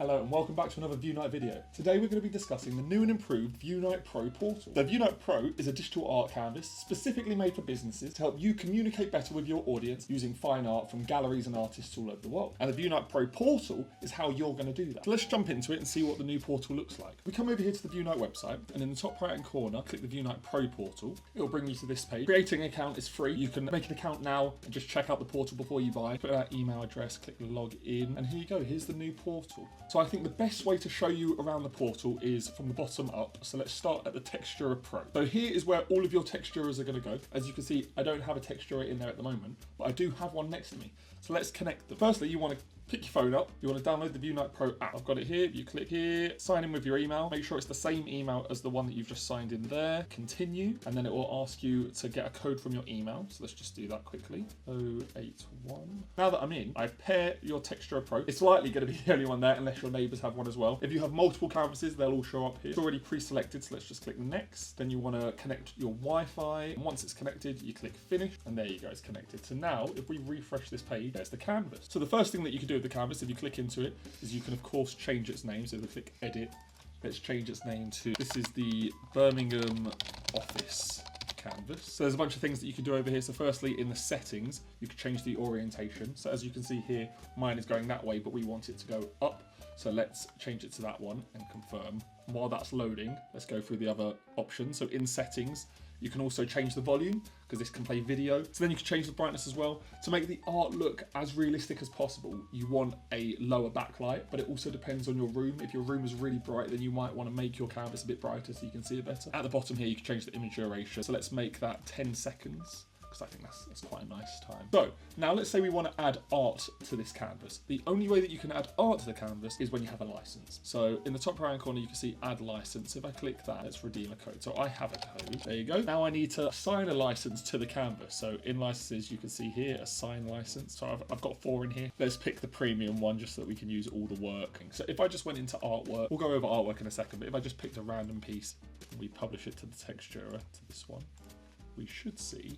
Hello and welcome back to another Vieunite video. Today we're going to be discussing the new and improved Vieunite Pro Portal. The Vieunite Pro is a digital art canvas specifically made for businesses to help you communicate better with your audience using fine art from galleries and artists all over the world. And the Vieunite Pro Portal is how you're going to do that. So let's jump into it and see what the new portal looks like. We come over here to the Vieunite website and in the top right hand corner click the Vieunite Pro Portal. It will bring you to this page. Creating an account is free. You can make an account now and just check out the portal before you buy. Put that email address, click log in, and here you go. Here's the new portal. So I think the best way to show you around the portal is from the bottom up. So let's start at the Texturer Pro. So here is where all of your texturers are going to go. As you can see, I don't have a texturer in there at the moment, but I do have one next to me. So let's connect them. Firstly, you want to pick your phone up. You want to download the Vieunite Pro app. I've got it here. You click here, sign in with your email. Make sure it's the same email as the one that you've just signed in there. Continue, and then it will ask you to get a code from your email. So let's just do that quickly. 081. Now that I'm in, I pair your Texturer Pro. It's likely going to be the only one there unless your neighbors have one as well. If you have multiple canvases, they'll all show up here. It's already pre-selected, so let's just click next. Then you want to connect your Wi-Fi. And once it's connected, you click finish, and there you go, it's connected. So now, if we refresh this page, there's the canvas. So the first thing that you can do with the canvas, if you click into it, is you can of course change its name. So if we click edit, let's change its name to, this is the Birmingham office canvas. So there's a bunch of things that you can do over here. So firstly, in the settings, you can change the orientation. So as you can see here, mine is going that way, but we want it to go up. So let's change it to that one and confirm. While that's loading, let's go through the other options. So in settings, you can also change the volume because this can play video. So then you can change the brightness as well. To make the art look as realistic as possible, you want a lower backlight, but it also depends on your room. If your room is really bright, then you might want to make your canvas a bit brighter so you can see it better. At the bottom here, you can change the image duration. So let's make that 10 seconds. Because I think that's quite a nice time. So now let's say we want to add art to this canvas. The only way that you can add art to the canvas is when you have a license. So in the top right hand corner, you can see add license. If I click that, let's redeem a code. So I have a code. There you go. Now I need to assign a license to the canvas. So in licenses, you can see here, assign license. So I've got 4 in here. Let's pick the premium one just so that we can use all the work. So if I just went into artwork, we'll go over artwork in a second, but if I just picked a random piece and we publish it to the texturer, to this one, we should see.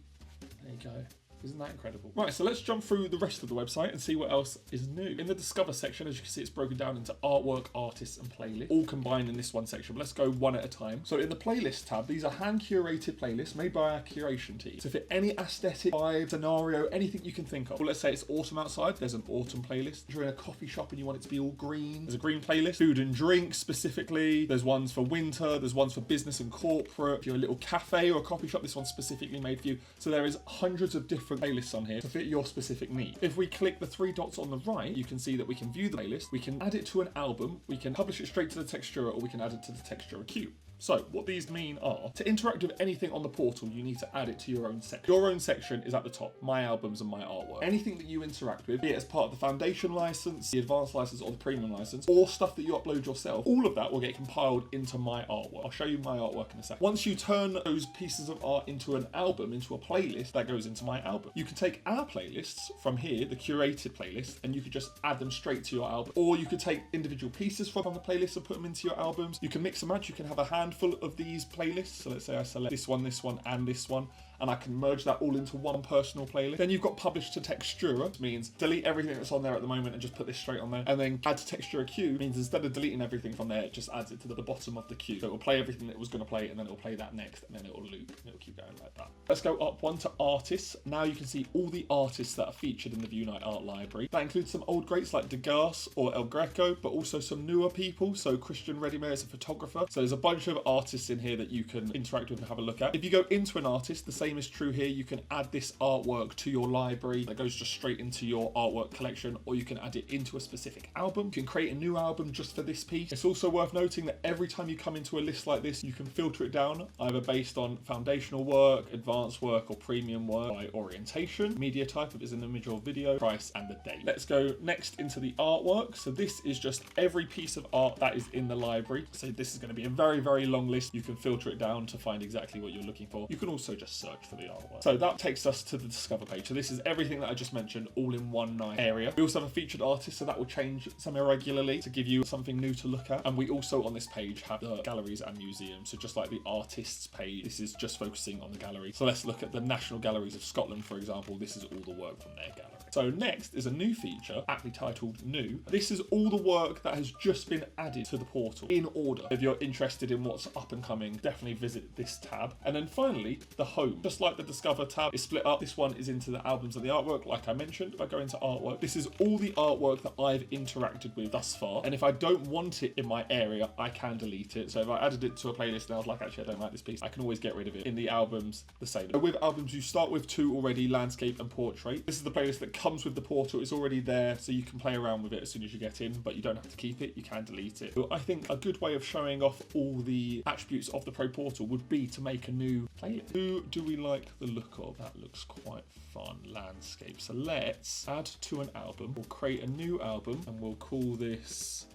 There you go. Isn't that incredible? Right, so let's jump through the rest of the website and see what else is new. In the Discover section, as you can see, it's broken down into artwork, artists, and playlists, all combined in this one section. But let's go one at a time. So in the playlist tab, these are hand-curated playlists made by our curation team to fit any aesthetic, vibe, scenario, anything you can think of. Well, let's say it's autumn outside. There's an autumn playlist. If you're in a coffee shop and you want it to be all green, there's a green playlist. Food and drink specifically. There's ones for winter. There's ones for business and corporate. If you're a little cafe or a coffee shop, this one's specifically made for you. So there is hundreds of different playlists on here to fit your specific need. If we click the 3 dots on the right, you can see that we can view the playlist, we can add it to an album, we can publish it straight to the texturer, or we can add it to the texturer queue. So what these mean are, to interact with anything on the portal, you need to add it to your own section. Your own section is at the top, my albums and my artwork. Anything that you interact with, be it as part of the foundation license, the advanced license, or the premium license, or stuff that you upload yourself, all of that will get compiled into my artwork. I'll show you my artwork in a second. Once you turn those pieces of art into an album, into a playlist, that goes into my album. You can take our playlists from here, the curated playlist, and you could just add them straight to your album. Or you could take individual pieces from the playlist and put them into your albums. You can mix and match. You can have a handful of these playlists. So let's say I select this one, and this one, and I can merge that all into one personal playlist. Then you've got publish to texturer, which means delete everything that's on there at the moment and just put this straight on there. And then add to texturer queue means instead of deleting everything from there, it just adds it to the bottom of the queue. So it will play everything that it was going to play, and then it will play that next, and then it will loop, and it will keep going like that. Let's go up one to artists. Now you can see all the artists that are featured in the Vieunite Art Library. That includes some old greats like Degas or El Greco, but also some newer people. So Christian Redemer is a photographer. So there's a bunch of artists in here that you can interact with and have a look at. If you go into an artist, the same is true here. You can add this artwork to your library that goes just straight into your artwork collection, or you can add it into a specific album. You can create a new album just for this piece. It's also worth noting that every time you come into a list like this, you can filter it down either based on foundational work, advanced work, or premium work by orientation, media type, if it's an image or video, price, and the date. Let's go next into the artwork. So this is just every piece of art that is in the library. So this is going to be a very, very long list. You can filter it down to find exactly what you're looking for. You can also just search for the artwork. So that takes us to the Discover page. So this is everything that I just mentioned all in one nice area. We also have a featured artist, so that will change semi-regularly to give you something new to look at. And we also on this page have the galleries and museums. So just like the artists page, this is just focusing on the gallery. So let's look at the National Galleries of Scotland, for example. This is all the work from their gallery. So next is a new feature, aptly titled New. This is all the work that has just been added to the portal in order. If you're interested in what's up and coming, definitely visit this tab. And then finally, the home. Just like the Discover tab is split up, this one is into the albums and the artwork. Like I mentioned, if I go into artwork, this is all the artwork that I've interacted with thus far. And if I don't want it in my area, I can delete it. So if I added it to a playlist and I was like, actually, I don't like this piece, I can always get rid of it. In the albums, the same. So with albums, you start with 2 already, landscape and portrait. This is the playlist that comes with the portal. It's already there, so you can play around with it as soon as you get in, but you don't have to keep it. You can delete it. So I think a good way of showing off all the attributes of the Pro Portal would be to make a new playlist. Who do we like the look of? That looks quite fun. Landscape. So let's add to an album. We'll create a new album and we'll call this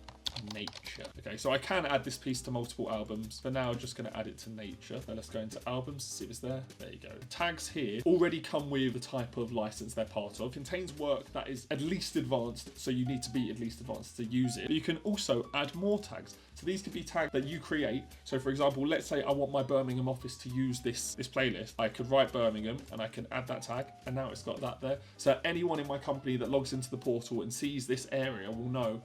Nature. Okay, so I can add this piece to multiple albums. For now, just going to add it to Nature. Now let's go into albums, see if it's there. There you go. Tags here already come with the type of license they're part of. Contains work that is at least advanced, so you need to be at least advanced to use it. But you can also add more tags. So these could be tags that you create. So for example, let's say I want my Birmingham office to use this playlist. I could write Birmingham and I can add that tag, and now it's got that there. So anyone in my company that logs into the portal and sees this area will know,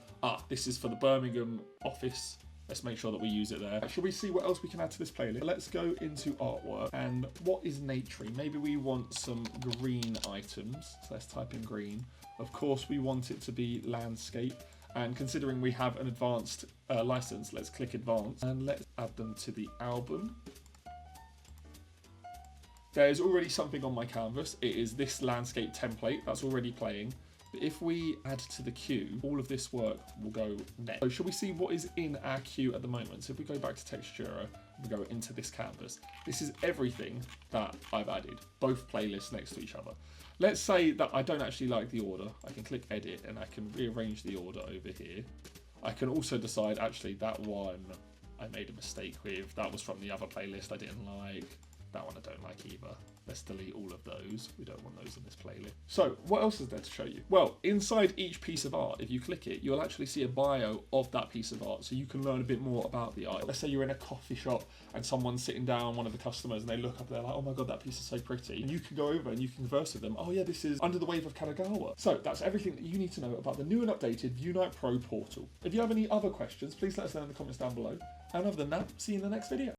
this is for the Birmingham office. Let's make sure that we use it there. Shall we see what else we can add to this playlist? Let's go into artwork. And what is nature? Maybe we want some green items. So let's type in green. Of course, we want it to be landscape. And considering we have an advanced license, let's click advanced and let's add them to the album. There's already something on my canvas. It is this landscape template that's already playing. But if we add to the queue, all of this work will go next. So shall we see what is in our queue at the moment? So if we go back to Textura, we go into this canvas. This is everything that I've added, both playlists next to each other. Let's say that I don't actually like the order. I can click edit and I can rearrange the order over here. I can also decide, actually, that one I made a mistake with. That was from the other playlist I didn't like. That one I don't like either. Let's delete all of those. We don't want those in this playlist. So what else is there to show you? Well, inside each piece of art, if you click it, you'll actually see a bio of that piece of art, so you can learn a bit more about the art. Let's say you're in a coffee shop and someone's sitting down, one of the customers, and they look up, they're like, oh my God, that piece is so pretty. And you can go over and you can converse with them. Oh yeah, this is Under the Wave of Kanagawa. So that's everything that you need to know about the new and updated Vieunite Pro Portal. If you have any other questions, please let us know in the comments down below. And other than that, see you in the next video.